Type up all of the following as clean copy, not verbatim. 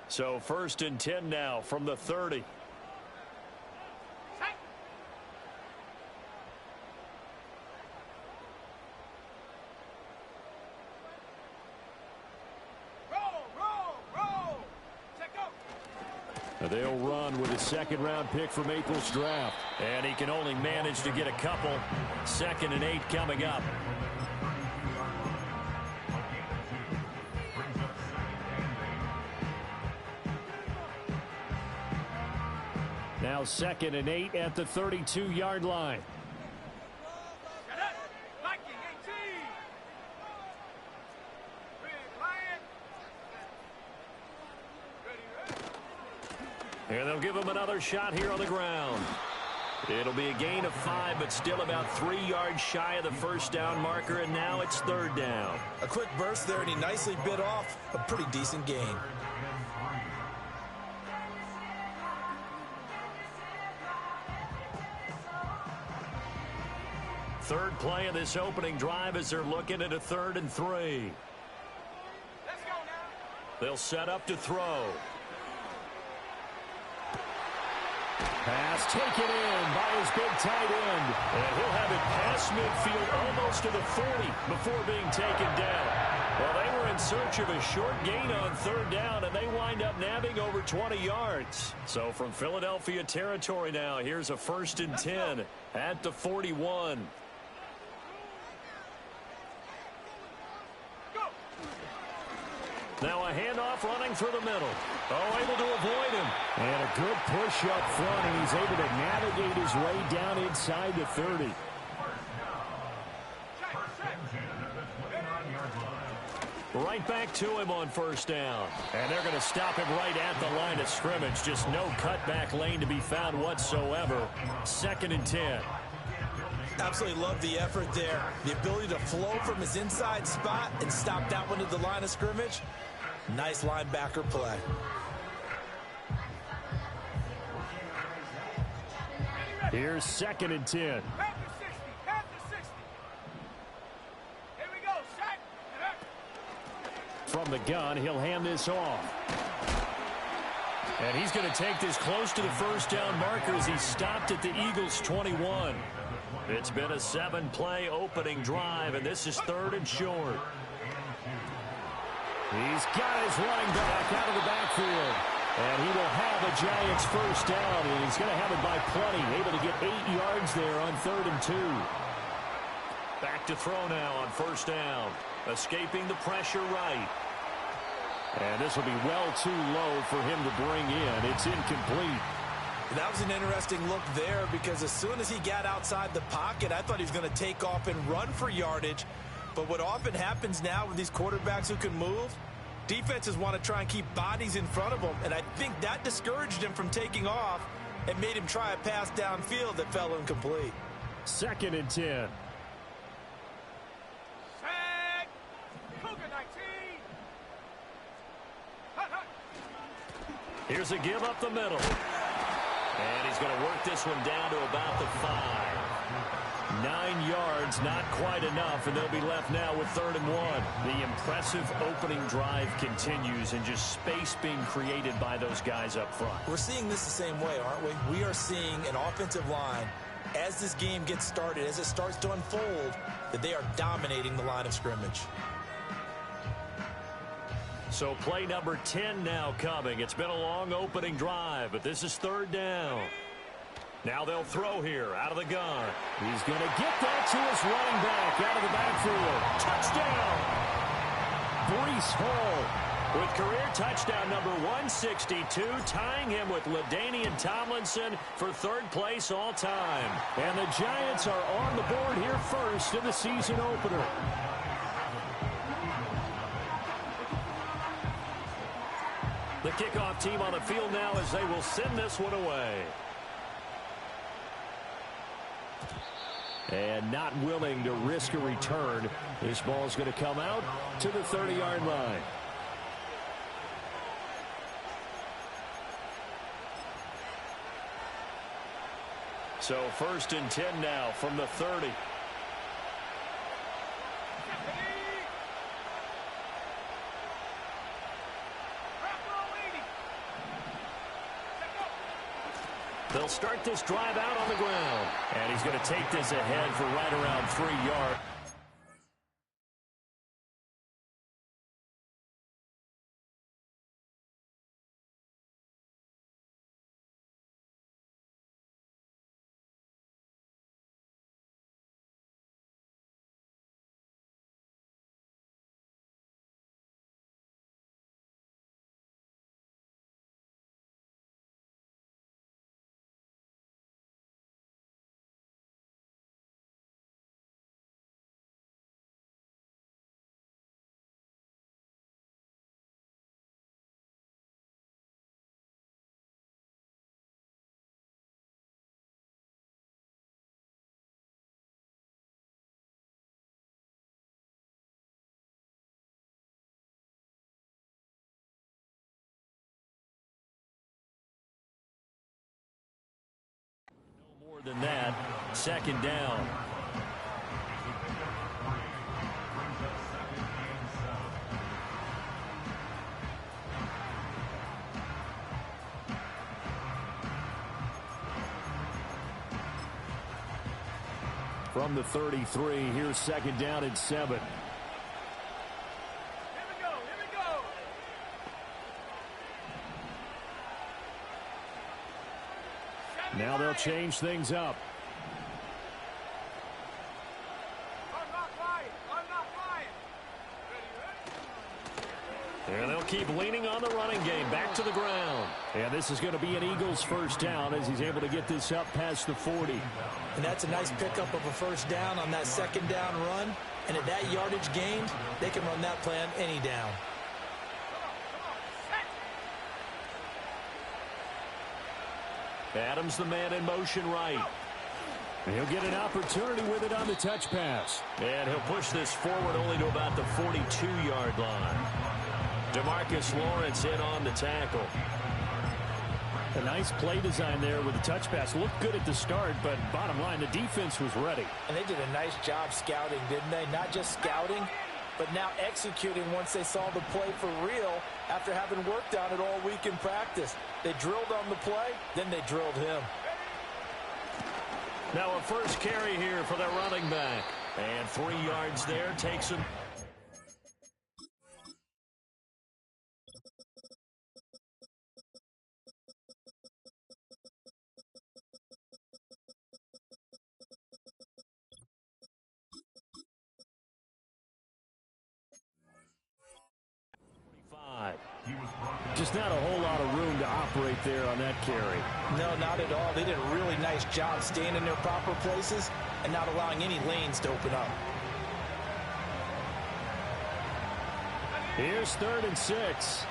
So 1st and 10 now from the 30. They'll run with a second-round pick from April's draft. And he can only manage to get a couple. 2nd and 8 coming up. Now 2nd and 8 at the 32-yard line. And they'll give him another shot here on the ground. It'll be a gain of 5, but still about 3 yards shy of the first down marker, and now it's 3rd down. A quick burst there, and he nicely bit off a pretty decent gain. Third play of this opening drive as they're looking at a 3rd and 3. Let's go now. They'll set up to throw. Pass taken in by his big tight end. And he'll have it past midfield almost to the 40 before being taken down. Well, they were in search of a short gain on 3rd down, and they wind up nabbing over 20 yards. So from Philadelphia territory now, here's a 1st and 10 at the 41. Now a handoff running through the middle. Oh, able to avoid him. And a good push up front, and he's able to navigate his way down inside the 30. Right back to him on 1st down. And they're going to stop him right at the line of scrimmage. Just no cutback lane to be found whatsoever. 2nd and 10. Absolutely love the effort there. The ability to flow from his inside spot and stop that one at the line of scrimmage. Nice linebacker play. Here's 2nd and 10. Here we go, Shaq. From the gun, he'll hand this off. And he's going to take this close to the first down marker as he stopped at the Eagles' 21. It's been a 7-play opening drive, and this is 3rd and short. He's got his running back out of the backfield. And he will have a Giants first down, and he's going to have it by plenty. Able to get 8 yards there on 3rd and 2. Back to throw now on 1st down. Escaping the pressure right. And this will be well too low for him to bring in. It's incomplete. That was an interesting look there because as soon as he got outside the pocket, I thought he was going to take off and run for yardage. But what often happens now with these quarterbacks who can move, defenses want to try and keep bodies in front of them, and I think that discouraged him from taking off and made him try a pass downfield that fell incomplete. 2nd and 10. Shaq. Cougar 19. Here's a give up the middle. And he's going to work this one down to about the 5. 9 yards, not quite enough, and they'll be left now with 3rd and 1. The impressive opening drive continues, and just space being created by those guys up front. We're seeing this the same way, aren't we? We are seeing an offensive line, as this game gets started, as it starts to unfold, that they are dominating the line of scrimmage. So play number 10 now coming. It's been a long opening drive, but this is 3rd down. Now they'll throw here out of the gun. He's going to get that to his running back out of the backfield. Touchdown! Breece Hall with career touchdown number 162, tying him with LaDainian Tomlinson for 3rd place all time. And the Giants are on the board here first in the season opener. The kickoff team on the field now as they will send this one away. And not willing to risk a return. This ball's going to come out to the 30-yard line. So 1st and 10 now from the 30. They'll start this drive out on the ground. And he's going to take this ahead for right around 3 yards. More than that, second down. From the 33, here's second down and 7. Now they'll change things up. And they'll keep leaning on the running game. Back to the ground. And this is going to be an Eagles first down as he's able to get this up past the 40. And that's a nice pickup of a first down on that second down run. And at that yardage gained, they can run that plan any down. Adams the man in motion right. And he'll get an opportunity with it on the touch pass. And he'll push this forward only to about the 42-yard line. DeMarcus Lawrence in on the tackle. A nice play design there with the touch pass. Looked good at the start, but bottom line, the defense was ready. And they did a nice job scouting, didn't they? Not just scouting, but now executing once they saw the play for real after having worked on it all week in practice. They drilled on the play, then they drilled him. Now a first carry here for their running back. And 3 yards there takes him. Just not a whole lot of room to operate there on that carry. No, not at all. They did a really nice job staying in their proper places and not allowing any lanes to open up. Here's 3rd and 6.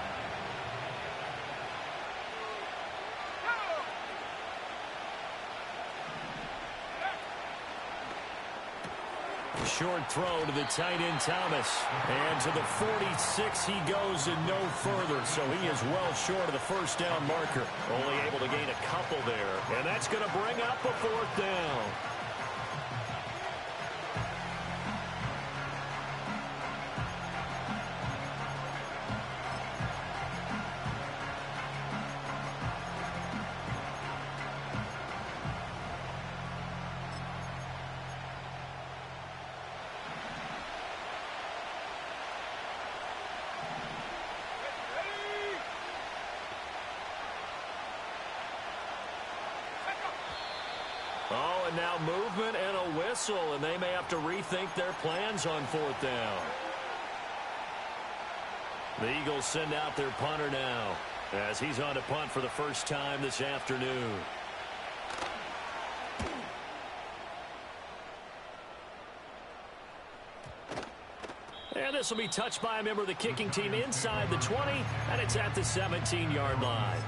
Short throw to the tight end Thomas. And to the 46 he goes and no further. So he is well short of the first down marker. Only able to gain a couple there. And that's going to bring up a 4th down. Oh, and now movement and a whistle, and they may have to rethink their plans on 4th down. The Eagles send out their punter now as he's on to punt for the first time this afternoon. And this will be touched by a member of the kicking team inside the 20, and it's at the 17-yard line.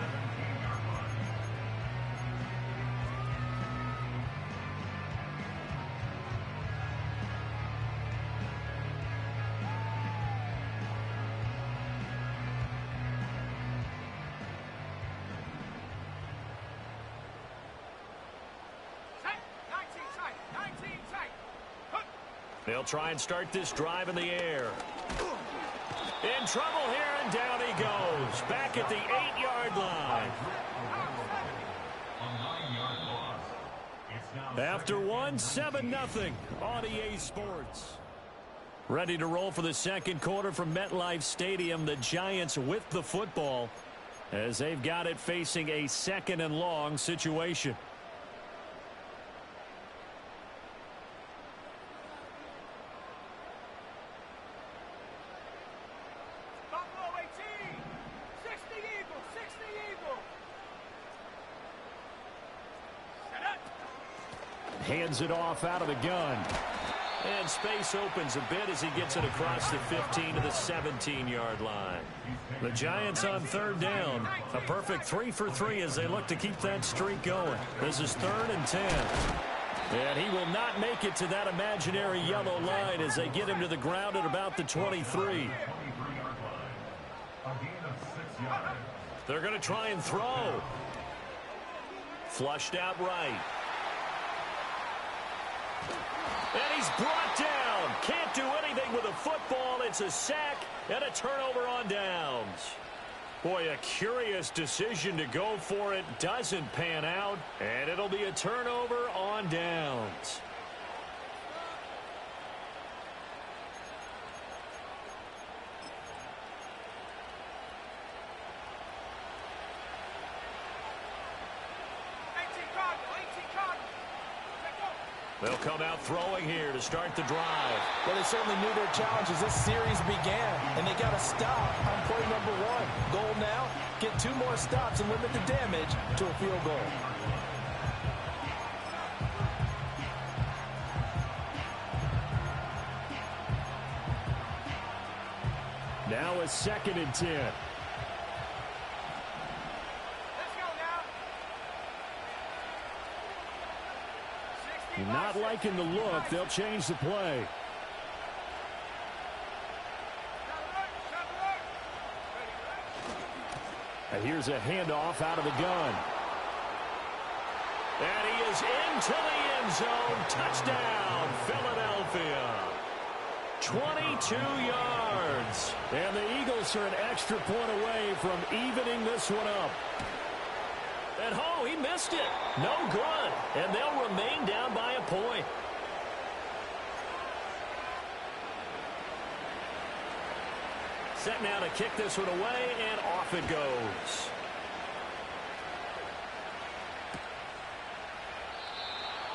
They'll try and start this drive in the air. In trouble here, and down he goes. Back at the 8-yard line. After one, 7-0 on EA Sports. Ready to roll for the second quarter from MetLife Stadium. The Giants with the football as they've got it facing a 2nd and long situation. Buffalo 18. 60 Eagle. 60 Eagle. Set up. Hands it off out of the gun. And space opens a bit as he gets it across the 15 to the 17-yard line. The Giants on 3rd down. A perfect 3 for 3 as they look to keep that streak going. This is 3rd and 10. And he will not make it to that imaginary yellow line as they get him to the ground at about the 23. They're going to try and throw. Flushed out right. And he's brought down. Can't do anything with the football. It's a sack and a turnover on downs. Boy, a curious decision to go for it. Doesn't pan out. And it'll be a turnover on downs. They'll come out throwing here to start the drive. Well, they certainly knew their challenge as this series began, and they got to stop on play number 1. Goal now, get 2 more stops and limit the damage to a field goal. Now a 2nd and 10. Not liking the look. They'll change the play. And here's a handoff out of the gun. And he is into the end zone. Touchdown, Philadelphia. 22 yards. And the Eagles are an extra point away from evening this one up. And oh, he missed it. No good. And they'll remain down by a point. Set now to kick this one away, and off it goes.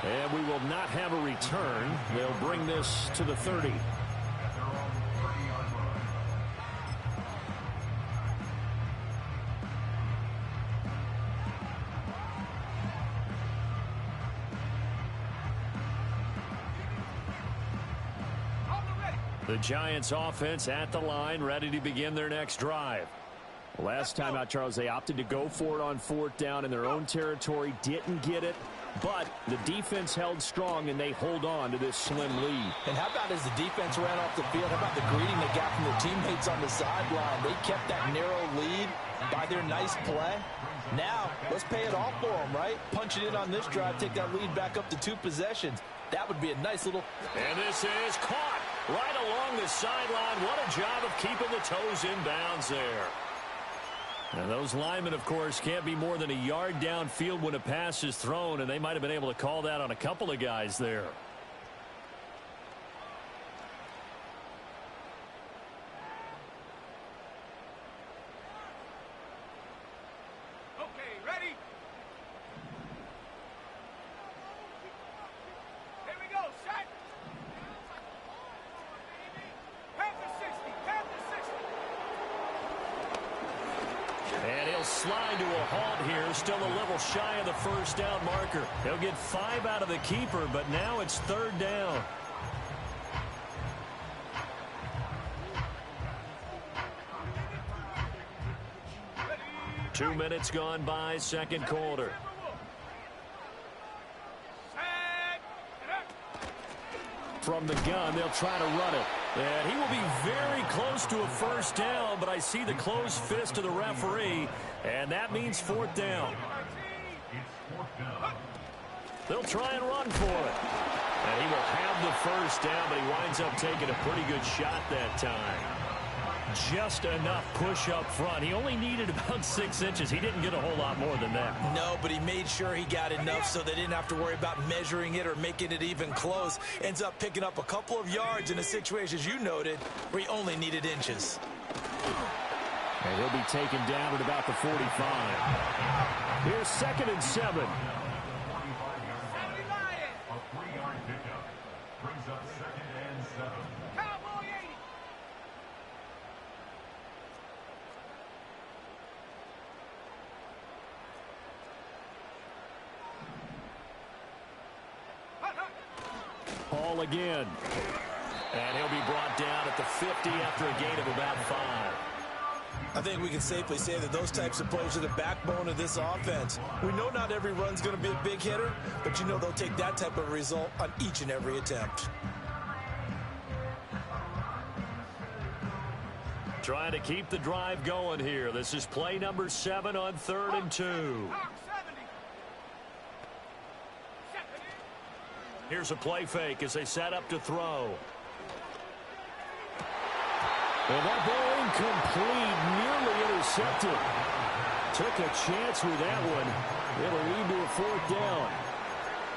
And we will not have a return. They'll bring this to the 30. The Giants offense at the line, ready to begin their next drive. Last time out, Charles, they opted to go for it on 4th down in their own territory. Didn't get it, but the defense held strong, and they hold on to this slim lead. And how about as the defense ran off the field, how about the greeting they got from their teammates on the sideline? They kept that narrow lead by their nice play. Now, let's pay it off for them, right? Punch it in on this drive, take that lead back up to 2 possessions. That would be a nice little... And this is caught right along the sideline. What a job of keeping the toes in bounds there. And those linemen, of course, can't be more than a yard downfield when a pass is thrown, and they might have been able to call that on a couple of guys there. Okay, ready? Here we go, set. Panther 60, Panther 60. And he'll slide to a halt here, still a little shy of the 1st down marker. He'll get 5 out of the keeper, but now it's 3rd down. Ready? 2 minutes gone by, second quarter. Set. From the gun, they'll try to run it. And he will be very close to a 1st down, but I see the closed fist of the referee, and that means 4th down. They'll try and run for it. And he will have the 1st down, but he winds up taking a pretty good shot that time. just enough push up front. He only needed about 6 inches. He didn't get a whole lot more than that. No, but he made sure he got enough so they didn't have to worry about measuring it or making it even close. Ends up picking up a couple of yards in a situation, as you noted, where he only needed inches. And he'll be taken down at about the 45. Here's 2nd and 7. Hall again. And he'll be brought down at the 50 after a gain of about 5. I think we can safely say that those types of plays are the backbone of this offense. We know not every run's going to be a big hitter, but you know they'll take that type of result on each and every attempt. Trying to keep the drive going here. This is play number 7 on 3rd and 2. Here's a play fake as they set up to throw. And that ball incomplete, nearly intercepted. Took a chance with that one. It'll lead to a 4th down.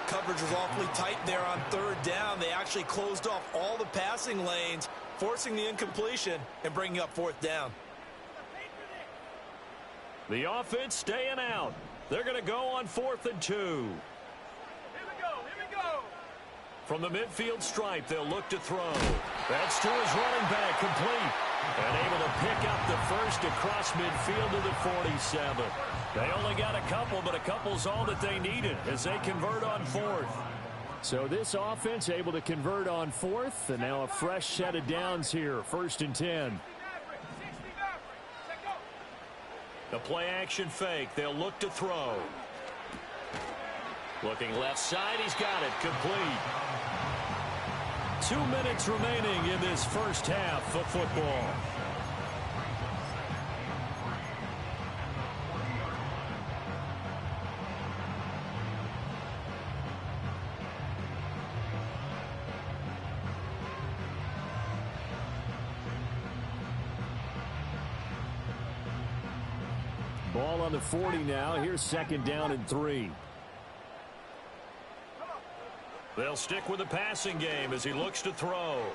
Coverage was awfully tight there on 3rd down. They actually closed off all the passing lanes, forcing the incompletion and bringing up 4th down. The offense staying out. They're going to go on 4th and 2. From the midfield stripe, they'll look to throw. That's to his running back, complete. And able to pick up the first across midfield to the 47. They only got a couple, but a couple's all that they needed as they convert on 4th. So this offense able to convert on 4th, and now a fresh set of downs here, 1st and 10. The play action fake, they'll look to throw. Looking left side, he's got it, complete. 2 minutes remaining in this first half of football. Ball on the 40 now. Here's 2nd down and 3. They'll stick with the passing game as he looks to throw.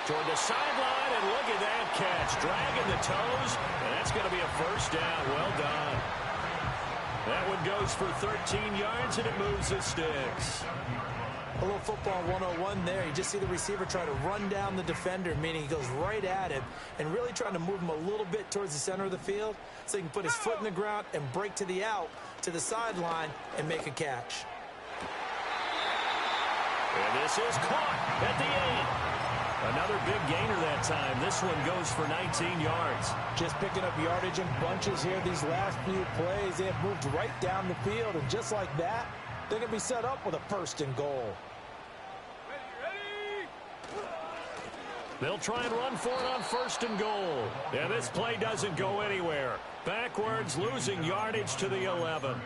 Toward the sideline, and look at that catch. Dragging the toes, and that's going to be a 1st down. Well done. That one goes for 13 yards, and it moves the sticks. A little football 101 there. You just see the receiver try to run down the defender, meaning he goes right at him and really trying to move him a little bit towards the center of the field so he can put his foot in the ground and break to the out, to the sideline, and make a catch. And this is caught at the 8. Another big gainer that time. This one goes for 19 yards. Just picking up yardage in bunches here these last few plays. They have moved right down the field, and just like that, they're going to be set up with a 1st and goal. They'll try and run for it on 1st and goal. And this play doesn't go anywhere. Backwards, losing yardage to the 11.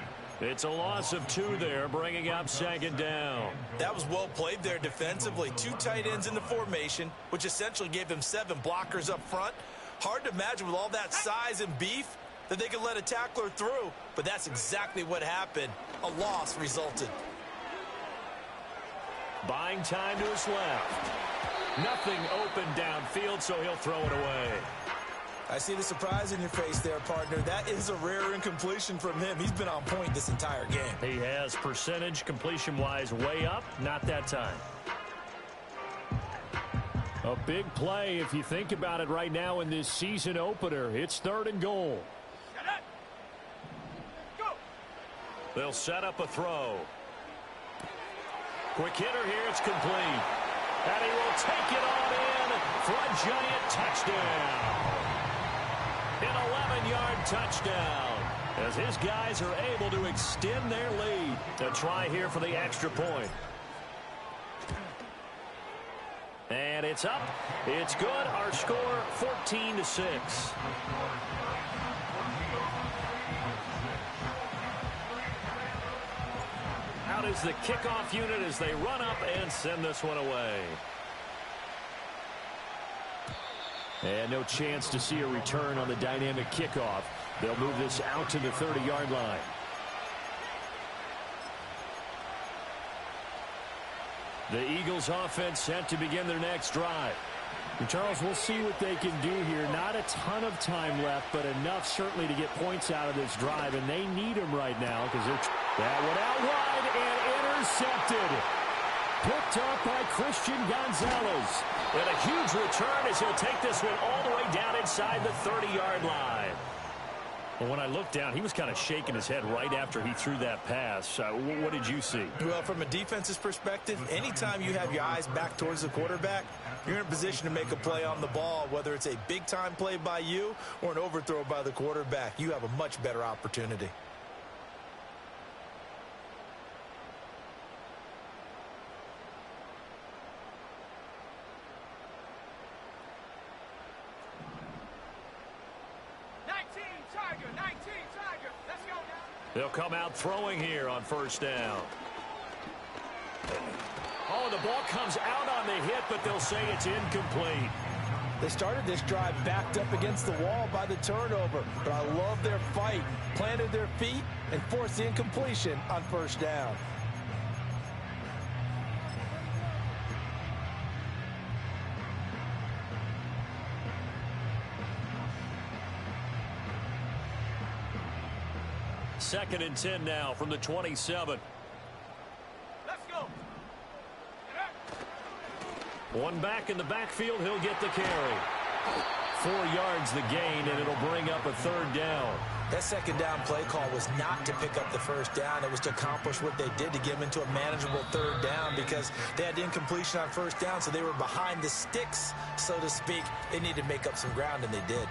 It's a loss of 2 there, bringing up 2nd down. That was well played there defensively. 2 tight ends in the formation, which essentially gave them 7 blockers up front. Hard to imagine with all that size and beef that they could let a tackler through, but that's exactly what happened. A loss resulted. Buying time to his left. Nothing open downfield, so he'll throw it away. I see the surprise in your face there, partner. That is a rare incompletion from him. He's been on point this entire game. He has percentage completion-wise way up. Not that time. A big play if you think about it right now in this season opener. It's 3rd and goal. They'll set up a throw. Quick hitter here. It's complete. And he will take it on in for a giant touchdown. An 11-yard touchdown as his guys are able to extend their lead. A try here for the extra point. And it's up. It's good. Our score 14-6. Out is the kickoff unit as they run up and send this one away. And no chance to see a return on the dynamic kickoff. They'll move this out to the 30-yard line. The Eagles offense set to begin their next drive. And Charles, we'll see what they can do here. Not a ton of time left, but enough certainly to get points out of this drive, and they need them right now because they're... That one out wide and intercepted. Picked up by Christian Gonzalez. And a huge return as he'll take this one all the way down inside the 30-yard line. Well, when I looked down, he was kind of shaking his head right after he threw that pass. What did you see? Well, from a defense's perspective, anytime you have your eyes back towards the quarterback, you're in a position to make a play on the ball, whether it's a big-time play by you or an overthrow by the quarterback. You have a much better opportunity. They'll come out throwing here on first down. Oh, the ball comes out on the hit, but they'll say it's incomplete. They started this drive backed up against the wall by the turnover, but I love their fight. Planted their feet and forced the incompletion on first down. Second and 10 now from the 27. Let's go. One back in the backfield. He'll get the carry. 4 yards the gain, and it'll bring up a third down. That second down play call was not to pick up the first down. It was to accomplish what they did to get them into a manageable third down because they had incompletion on first down, so they were behind the sticks, so to speak. They needed to make up some ground, and they did.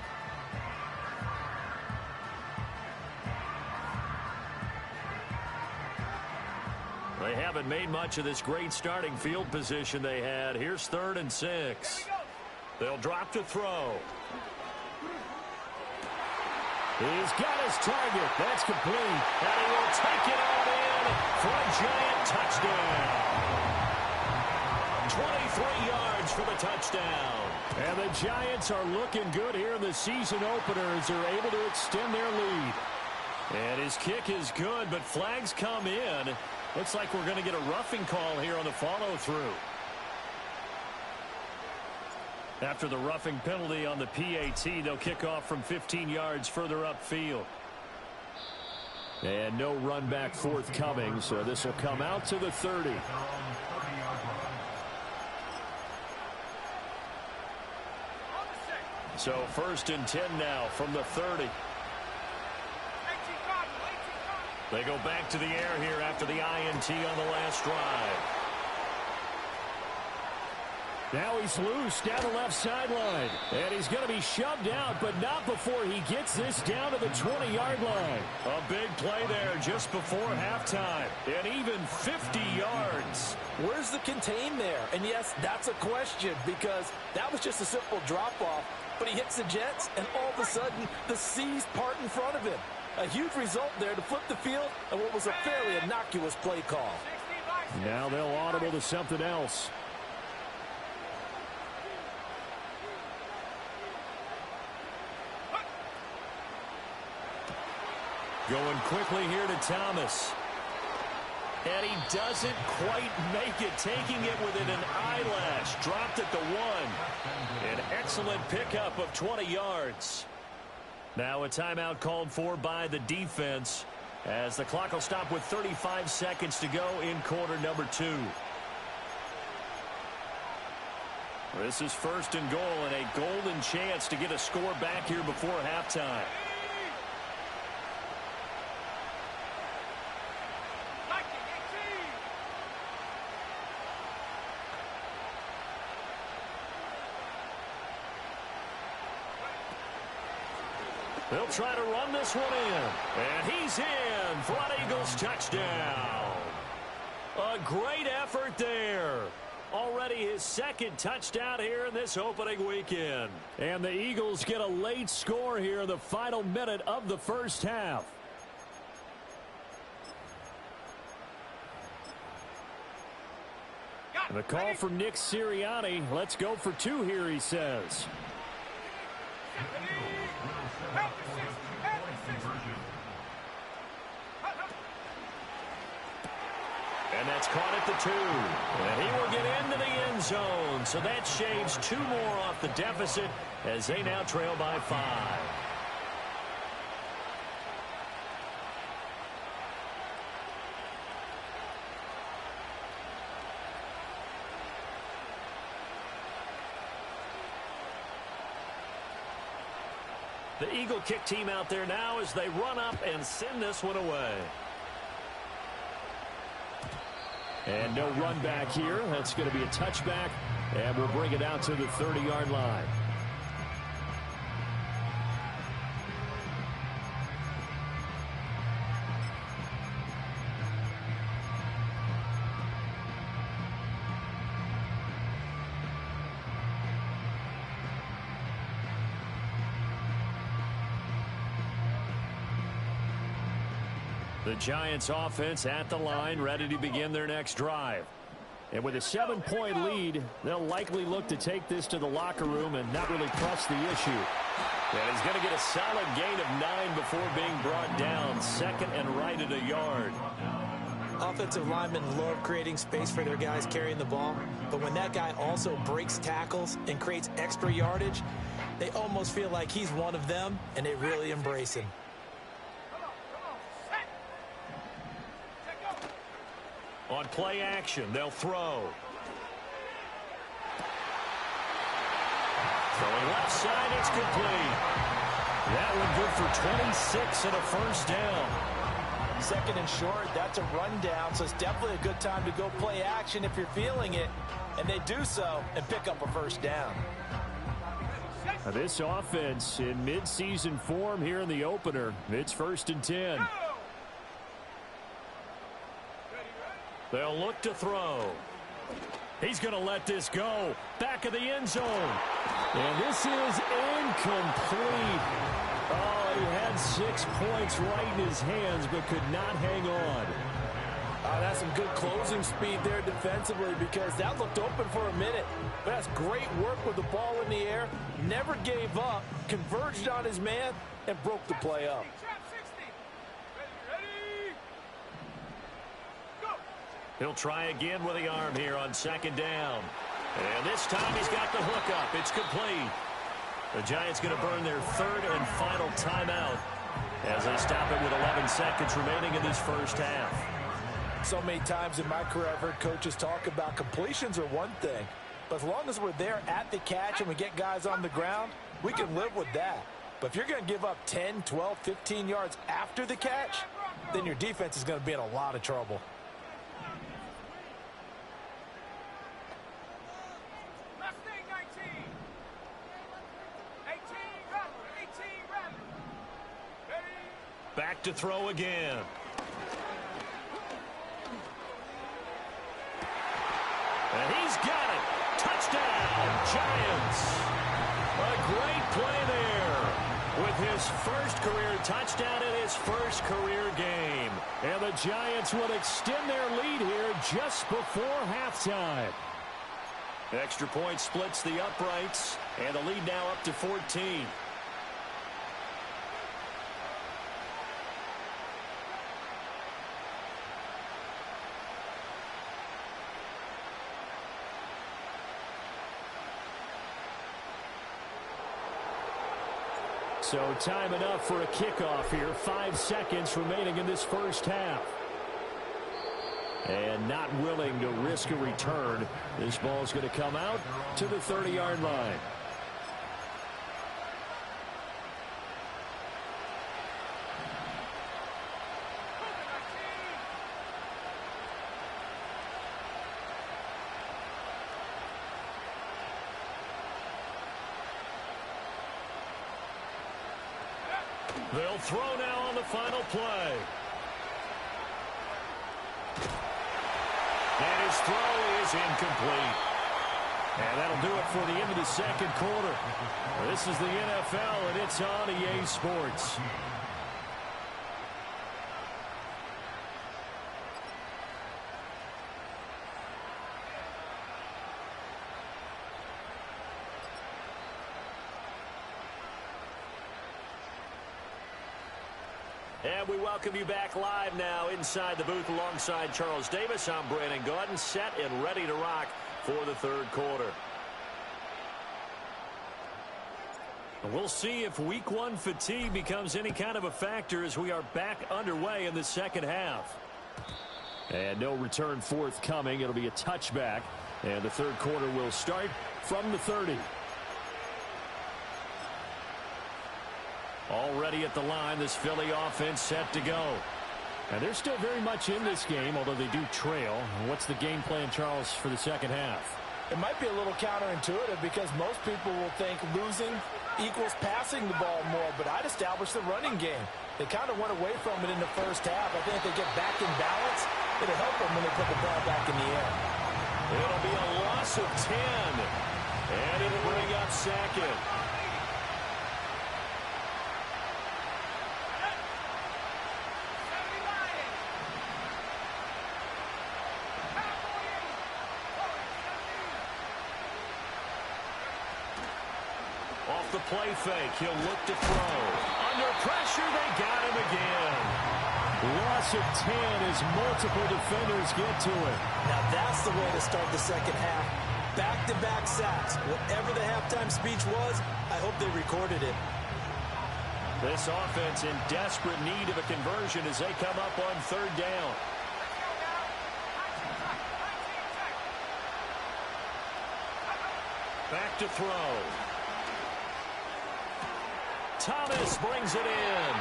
They haven't made much of this great starting field position they had. Here's 3rd and 6. They'll drop to throw. He's got his target. That's complete. And he will take it on in for a giant touchdown. 23 yards for the touchdown. And the Giants are looking good here in the season opener as they're able to extend their lead. And his kick is good, but flags come in. Looks like we're going to get a roughing call here on the follow-through. After the roughing penalty on the PAT, they'll kick off from 15 yards further upfield. And no run back forthcoming, so this will come out to the 30. So 1st and 10 now from the 30. They go back to the air here after the INT on the last drive. Now he's loose down the left sideline. And he's going to be shoved out, but not before he gets this down to the 20-yard line. A big play there just before halftime. And even 50 yards. Where's the contain there? And yes, that's a question because that was just a simple drop-off. But he hits the Jets, and all of a sudden, the seas part in front of him. A huge result there to flip the field and what was a fairly innocuous play call. Now they'll audible to something else. Going quickly here to Thomas. And he doesn't quite make it, taking it within an eyelash. Dropped at the 1. An excellent pickup of 20 yards. Now a timeout called for by the defense as the clock will stop with 35 seconds to go in quarter number 2. This is 1st and goal and a golden chance to get a score back here before halftime. They'll try to run this one in. And he's in for an Eagles touchdown. A great effort there. Already his 2nd touchdown here in this opening weekend. And the Eagles get a late score here in the final minute of the first half. And the call from Nick Sirianni. Let's go for 2 here, he says. And that's caught at the 2. And he will get into the end zone. So that shaves 2 more off the deficit as they now trail by 5. The Eagle kick team out there now as they run up and send this one away. And no run back here. That's going to be a touchback, and we'll bring it out to the 30-yard line. The Giants offense at the line, ready to begin their next drive. And with a 7-point lead, they'll likely look to take this to the locker room and not really press the issue. And he's going to get a solid gain of 9 before being brought down. Second and right at a yard. Offensive linemen love creating space for their guys carrying the ball. But when that guy also breaks tackles and creates extra yardage, they almost feel like he's one of them, and they really embrace him. On play action, they'll throw. Throwing left side, it's complete. That one good for 26 and a first down. Second and short, that's a rundown, so it's definitely a good time to go play action if you're feeling it. And they do so and pick up a first down. Now this offense in midseason form here in the opener. It's 1st and 10. They'll look to throw. He's going to let this go. Back of the end zone. And this is incomplete. Oh, he had 6 points right in his hands, but could not hang on. That's some good closing speed there defensively, because that looked open for a minute. But that's great work with the ball in the air. Never gave up, converged on his man, and broke the play up. He'll try again with the arm here on 2nd down. And this time he's got the hook up. It's complete. The Giants going to burn their 3rd and final timeout as they stop it with 11 seconds remaining in this first half. So many times in my career I've heard coaches talk about completions are one thing. But as long as we're there at the catch and we get guys on the ground, we can live with that. But if you're going to give up 10, 12, 15 yards after the catch, then your defense is going to be in a lot of trouble. Back to throw again. And he's got it. Touchdown, Giants. A great play there with his first career touchdown in his first career game. And the Giants will extend their lead here just before halftime. Extra point splits the uprights, and the lead now up to 14. So time enough for a kickoff here. 5 seconds remaining in this first half. And not willing to risk a return. This ball's going to come out to the 30-yard line. They'll throw now on the final play. And his throw is incomplete. And that'll do it for the end of the second quarter. This is the NFL, and it's on EA Sports. And we welcome you back live now inside the booth alongside Charles Davis. I'm Brandon Gaudin, set and ready to rock for the third quarter. We'll see if week one fatigue becomes any kind of a factor as we are back underway in the second half. And no return forthcoming. It'll be a touchback. And the third quarter will start from the 30. Already at the line, this Philly offense set to go. And they're still very much in this game, although they do trail. What's the game plan, Charles, for the second half? It might be a little counterintuitive because most people will think losing equals passing the ball more, but I'd establish the running game. They kind of went away from it in the first half. I think if they get back in balance, it'll help them when they put the ball back in the air. It'll be a loss of 10, and it'll bring up Sackett. Off the play fake, he'll look to throw. Under pressure, they got him again. Loss of 10 as multiple defenders get to it. Now that's the way to start the second half. Back-to-back sacks. Whatever the halftime speech was, I hope they recorded it. This offense in desperate need of a conversion as they come up on third down. Back to throw. Thomas brings it in.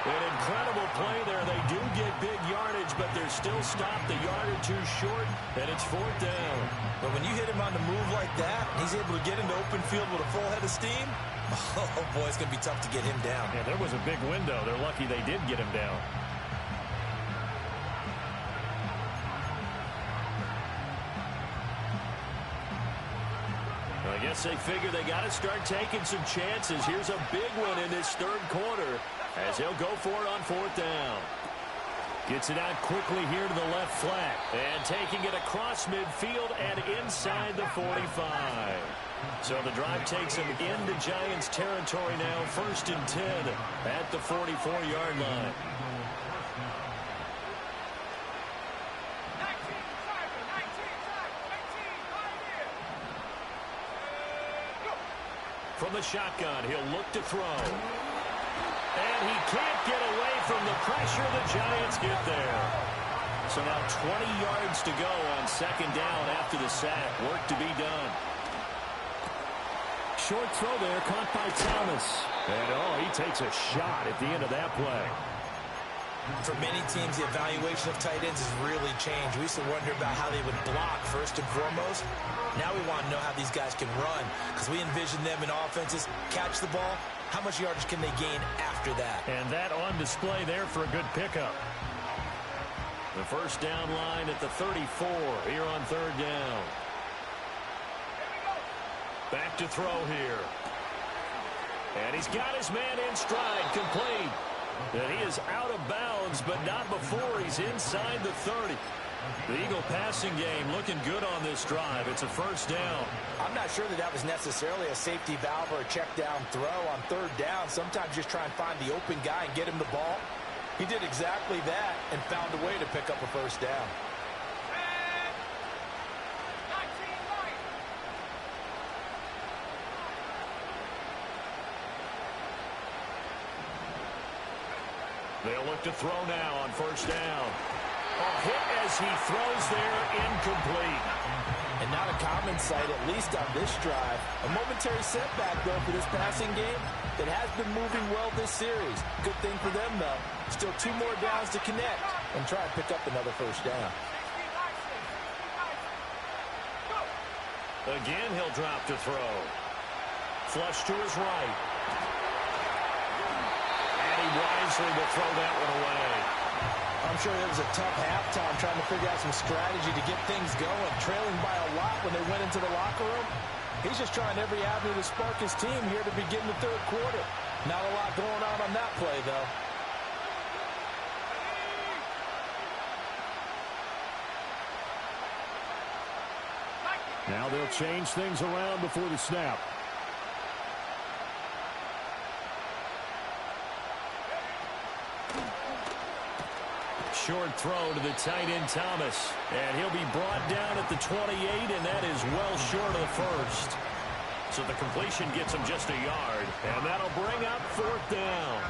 An incredible play there. They do get big yardage, but they're still stopped a yard or two short, and it's fourth down. But when you hit him on the move like that, he's able to get into open field with a full head of steam, oh, boy, it's going to be tough to get him down. Yeah, there was a big window. They're lucky they did get him down. I guess they figure they got to start taking some chances. Here's a big one in this third quarter as he'll go for it on fourth down. Gets it out quickly here to the left flat. And taking it across midfield and inside the 45. So the drive takes him into Giants territory now. 1st and 10 at the 44-yard line. From the shotgun, he'll look to throw. And he can't get away from the pressure. The Giants get there. So now 20 yards to go on second down after the sack. Work to be done. Short throw there, caught by Thomas. And, oh, he takes a shot at the end of that play. For many teams, the evaluation of tight ends has really changed. We used to wonder about how they would block first and foremost. Now we want to know how these guys can run because we envision them in offenses, catch the ball. How much yardage can they gain after that? And that on display there for a good pickup. The first down line at the 34 here on third down. Back to throw here. And he's got his man in stride, complete. And he is out of bounds, but not before he's inside the 30. The Eagle passing game looking good on this drive. It's a first down. I'm not sure that was necessarily a safety valve or a check down throw on third down. Sometimes just try and find the open guy and get him the ball. He did exactly that and found a way to pick up a first down. They'll look to throw now on first down. A hit as he throws there, incomplete. And not a common sight, at least on this drive. A momentary setback, though, for this passing game that has been moving well this series. Good thing for them, though. Still 2 more downs to connect and try and pick up another first down. Again, he'll drop to throw. Flush to his right. Wisely will throw that one away. I'm sure it was a tough halftime trying to figure out some strategy to get things going. Trailing by a lot when they went into the locker room. He's just trying every avenue to spark his team here to begin the third quarter. Not a lot going on that play, though. Now they'll change things around before the snap. Short throw to the tight end Thomas. And he'll be brought down at the 28, and that is well short of the first. So the completion gets him just a yard, and that'll bring up 4th down.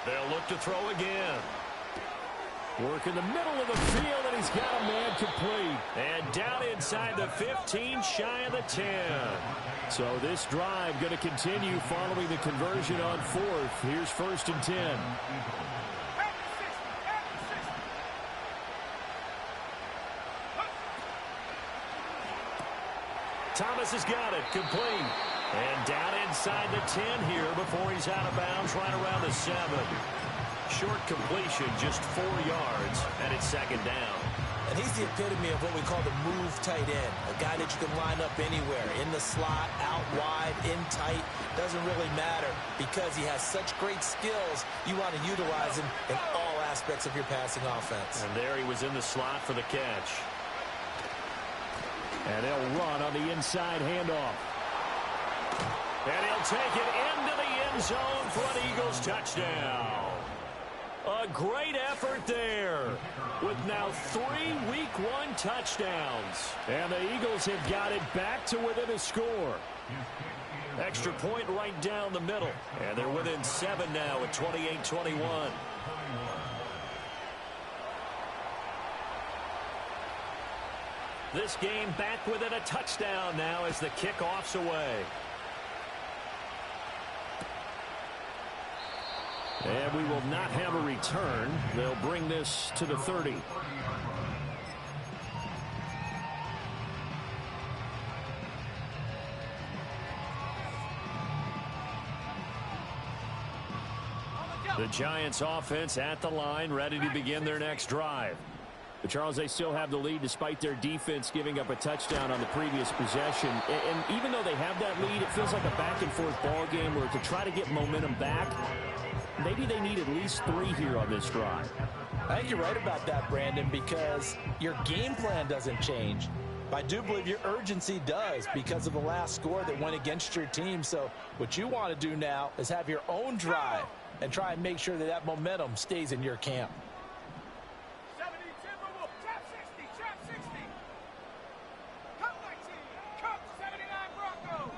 They'll look to throw again. Work in the middle of the field, and he's got a man complete. And down inside the 15, shy of the 10. So this drive going to continue following the conversion on 4th. Here's 1st and 10. Thomas has got it, complete. And down inside the 10 here before he's out of bounds, right around the 7. Short completion, just 4 yards, and it's 2nd down. And he's the epitome of what we call the move tight end, a guy that you can line up anywhere, in the slot, out wide, in tight, doesn't really matter because he has such great skills. You want to utilize him in all aspects of your passing offense. And there he was in the slot for the catch. And they'll run on the inside handoff. And he'll take it into the end zone for an Eagles touchdown. A great effort there with now 3 Week 1 touchdowns. And the Eagles have got it back to within a score. Extra point right down the middle. And they're within 7 now at 28-21. This game back within a touchdown now as the kickoff's away. And we will not have a return. They'll bring this to the 30. The Giants offense at the line, ready to begin their next drive. But Charles, they still have the lead despite their defense giving up a touchdown on the previous possession. And even though they have that lead, it feels like a back-and-forth ball game where to try to get momentum back, maybe they need at least 3 here on this drive. I think you're right about that, Brandon, because your game plan doesn't change. I do believe your urgency does because of the last score that went against your team. So what you want to do now is have your own drive and try and make sure that that momentum stays in your camp. 70 Timberwolves, trap 60, trap 60. Cup 19, Cup 79 Broncos.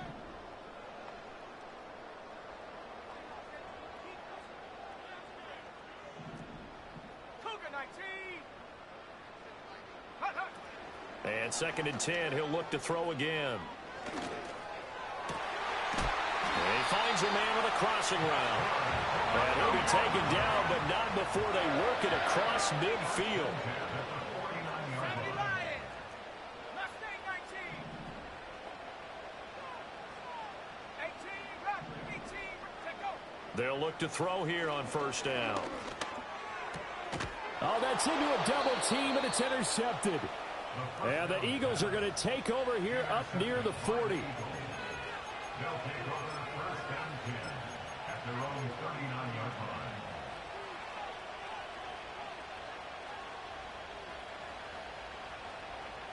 Cougar 19. Hut, hut. And 2nd and 10, he'll look to throw again. And he finds a man with a crossing route. And he'll be taken down, but not before they work it across midfield. 70 Lions. Mustang 19. 18, Rock 18, take over. They'll look to throw here on 1st down. Oh, that's into a double team, and it's intercepted. And the Eagles are going to take over here up near the 40.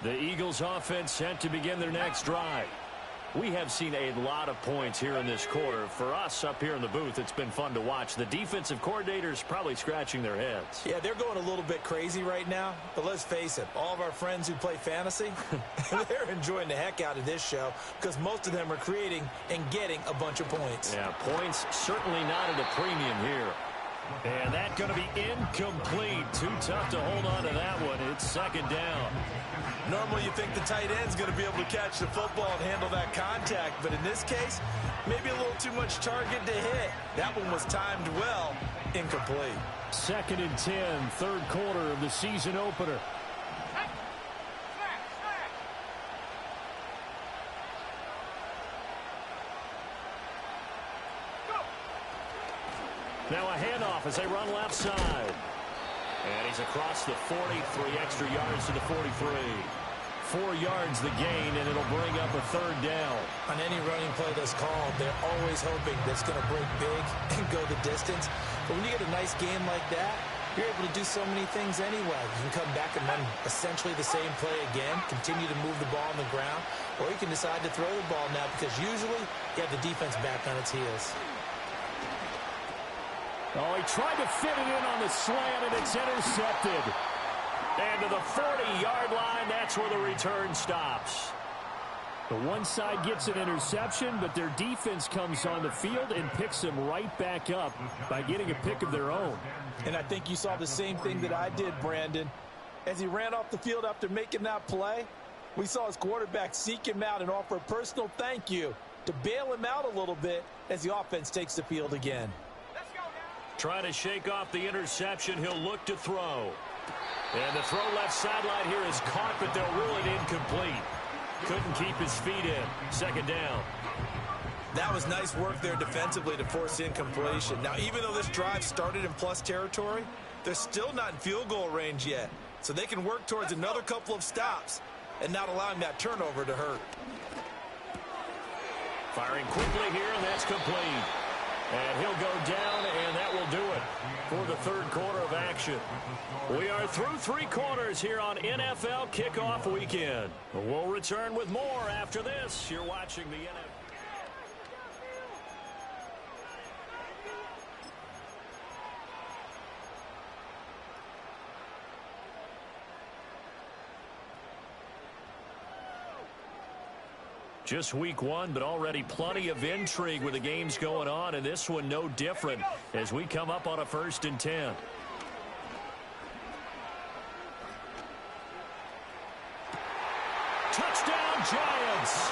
The Eagles offense set to begin their next drive. We have seen a lot of points here in this quarter. For us up here in the booth, it's been fun to watch. The defensive coordinators probably scratching their heads. Yeah, they're going a little bit crazy right now. But let's face it, all of our friends who play fantasy, they're enjoying the heck out of this show because most of them are creating and getting a bunch of points. Yeah, points certainly not at a premium here. And that's going to be incomplete. Too tough to hold on to that one. It's 2nd down. Normally you think the tight end's going to be able to catch the football and handle that contact, but in this case, maybe a little too much target to hit. That one was timed well, incomplete. 2nd and 10, 3rd quarter of the season opener. Now a handoff as they run left side. And he's across the 40, 3 extra yards to the 43. 4 yards the gain, and it'll bring up a 3rd down. On any running play that's called, they're always hoping that it's going to break big and go the distance. But when you get a nice game like that, you're able to do so many things anyway. You can come back and run essentially the same play again, continue to move the ball on the ground, or you can decide to throw the ball now because usually you have the defense back on its heels. Oh, he tried to fit it in on the slant, and it's intercepted. And to the 40-yard line, that's where the return stops. The one side gets an interception, but their defense comes on the field and picks them right back up by getting a pick of their own. And I think you saw the same thing that I did, Brandon. As he ran off the field after making that play, we saw his quarterback seek him out and offer a personal thank you to bail him out a little bit as the offense takes the field again. Let's go now. Trying to shake off the interception, he'll look to throw. And the throw left sideline here is caught, but they'll rule it incomplete. Couldn't keep his feet in. 2nd down. That was nice work there defensively to force incompletion. Now, even though this drive started in plus territory, they're still not in field goal range yet. So they can work towards another couple of stops and not allowing that turnover to hurt. Firing quickly here, and that's complete. And he'll go down, and that will do it for the 3rd quarter of action. We are through 3 quarters here on NFL Kickoff Weekend. We'll return with more after this. You're watching the NFL. Just week 1, but already plenty of intrigue with the games going on, and this one no different as we come up on a 1st and 10. Touchdown, Giants!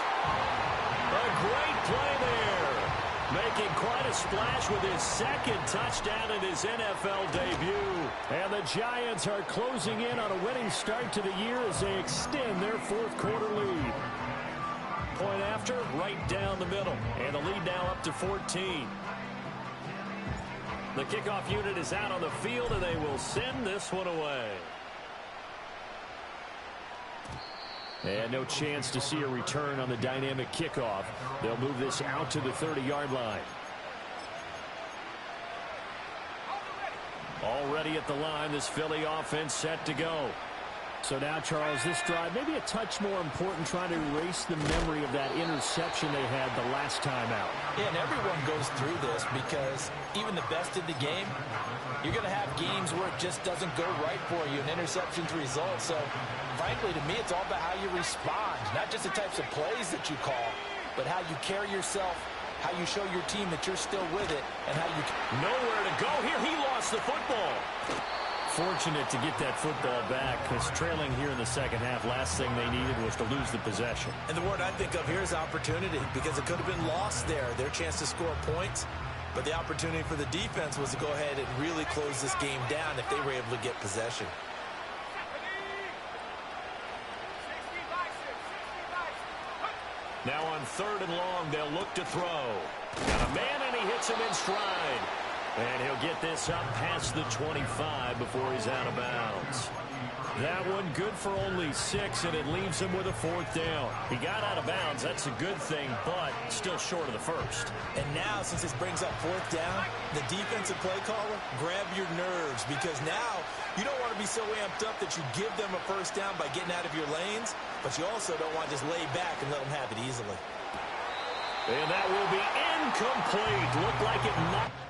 A great play there. Making quite a splash with his 2nd touchdown in his NFL debut. And the Giants are closing in on a winning start to the year as they extend their 4th quarter lead. Point after, right down the middle. And the lead now up to 14. The kickoff unit is out on the field, and they will send this one away. And no chance to see a return on the dynamic kickoff. They'll move this out to the 30-yard line. Already at the line, this Philly offense set to go. So now, Charles, this drive maybe a touch more important, trying to erase the memory of that interception they had the last time out. Yeah, and everyone goes through this because even the best in the game, you're going to have games where it just doesn't go right for you, and interceptions result. So, frankly, to me, it's all about how you respond, not just the types of plays that you call, but how you carry yourself, how you show your team that you're still with it, and how you... Nowhere to go here. He lost the football. Fortunate to get that football back, because trailing here in the 2nd half, last thing they needed was to lose the possession. And the word I think of here is opportunity, because it could have been lost there, their chance to score points. But the opportunity for the defense was to go ahead and really close this game down if they were able to get possession. Now on 3rd and long, they'll look to throw. Got a man, and he hits him in stride. And he'll get this up past the 25 before he's out of bounds. That one good for only 6, and it leaves him with a 4th down. He got out of bounds. That's a good thing, but still short of the 1st. And now, since this brings up 4th down, the defensive play caller, grab your nerves, because now you don't want to be so amped up that you give them a 1st down by getting out of your lanes, but you also don't want to just lay back and let them have it easily. And that will be incomplete. Looked like it knocked.